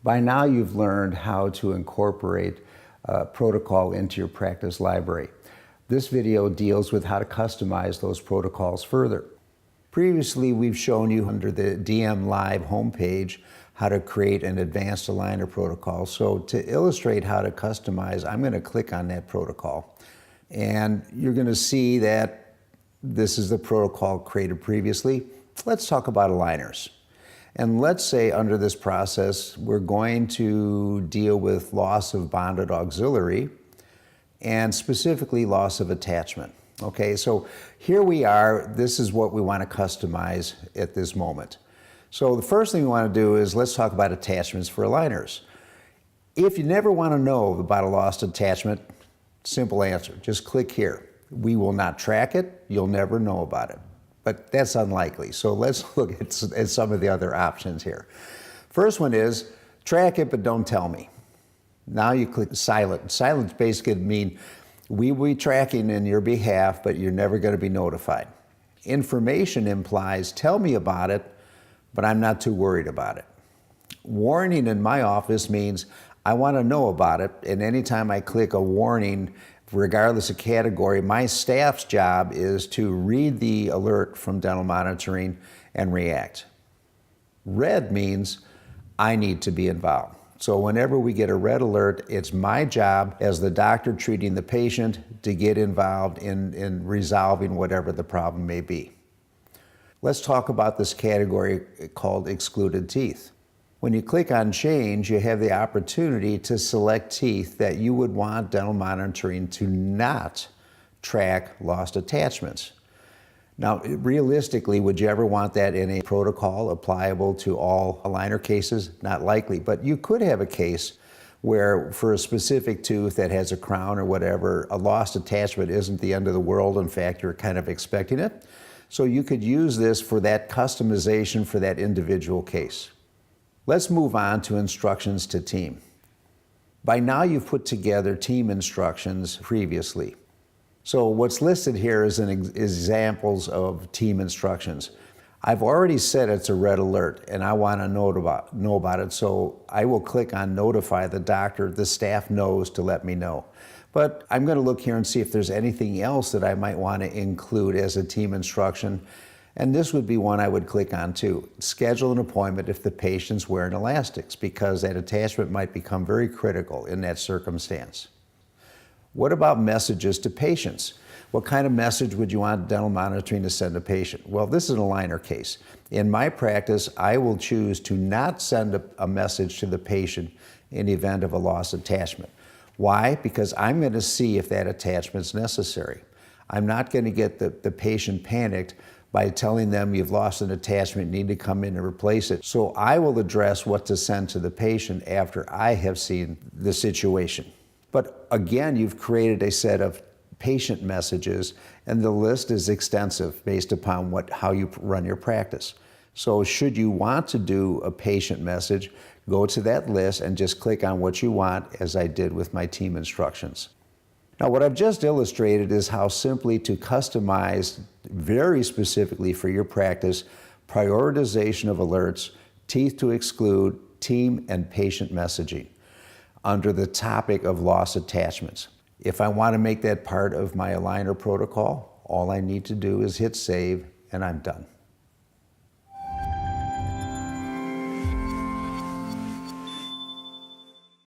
By now you've learned how to incorporate protocol into your practice library. This video deals with how to customize those protocols further. Previously, we've shown you under the dmLive homepage how to create an advanced aligner protocol. So to illustrate how to customize, I'm going to click on that protocol. And you're going to see that this is the protocol created previously. Let's talk about aligners. And let's say under this process, we're going to deal with loss of bonded auxiliary and specifically loss of attachment. Okay, so here we are. This is what we want to customize at this moment. So the first thing we want to do is let's talk about attachments for aligners. If you never want to know about a lost attachment, simple answer, just click here. We will not track it. You'll never know about it. But that's unlikely. So let's look at some of the other options here. First one is track it, but don't tell me. Now you click silent. Silence basically means we will be tracking in your behalf, but you're never going to be notified. Information implies tell me about it, but I'm not too worried about it. Warning in my office means I want to know about it, and anytime I click a warning, regardless of category, my staff's job is to read the alert from dental monitoring and react. Red means I need to be involved. So whenever we get a red alert, it's my job as the doctor treating the patient to get involved in resolving whatever the problem may be. Let's talk about this category called excluded teeth. When you click on change, you have the opportunity to select teeth that you would want dental monitoring to not track lost attachments. Now, realistically, would you ever want that in a protocol applicable to all aligner cases? Not likely, but you could have a case where for a specific tooth that has a crown or whatever, a lost attachment isn't the end of the world. In fact, you're kind of expecting it. So you could use this for that customization for that individual case. Let's move on to instructions to team. By now you've put together team instructions previously. So what's listed here is examples of team instructions. I've already said it's a red alert and I want to know about it, so I will click on notify the doctor. The staff knows to let me know. But I'm going to look here and see if there's anything else that I might want to include as a team instruction. And this would be one I would click on too. Schedule an appointment if the patient's wearing elastics, because that attachment might become very critical in that circumstance. What about messages to patients? What kind of message would you want dental monitoring to send a patient? Well, this is an aligner case. In my practice, I will choose to not send a message to the patient in the event of a lost attachment. Why? Because I'm going to see if that attachment's necessary. I'm not going to get the patient panicked by telling them you've lost an attachment, need to come in and replace it. So I will address what to send to the patient after I have seen the situation. But again, you've created a set of patient messages, and the list is extensive based upon how you run your practice. So should you want to do a patient message, go to that list and just click on what you want, as I did with my team instructions. Now, what I've just illustrated is how simply to customize very specifically for your practice, prioritization of alerts, teeth to exclude, team and patient messaging under the topic of lost attachments. If I want to make that part of my aligner protocol, all I need to do is hit save and I'm done.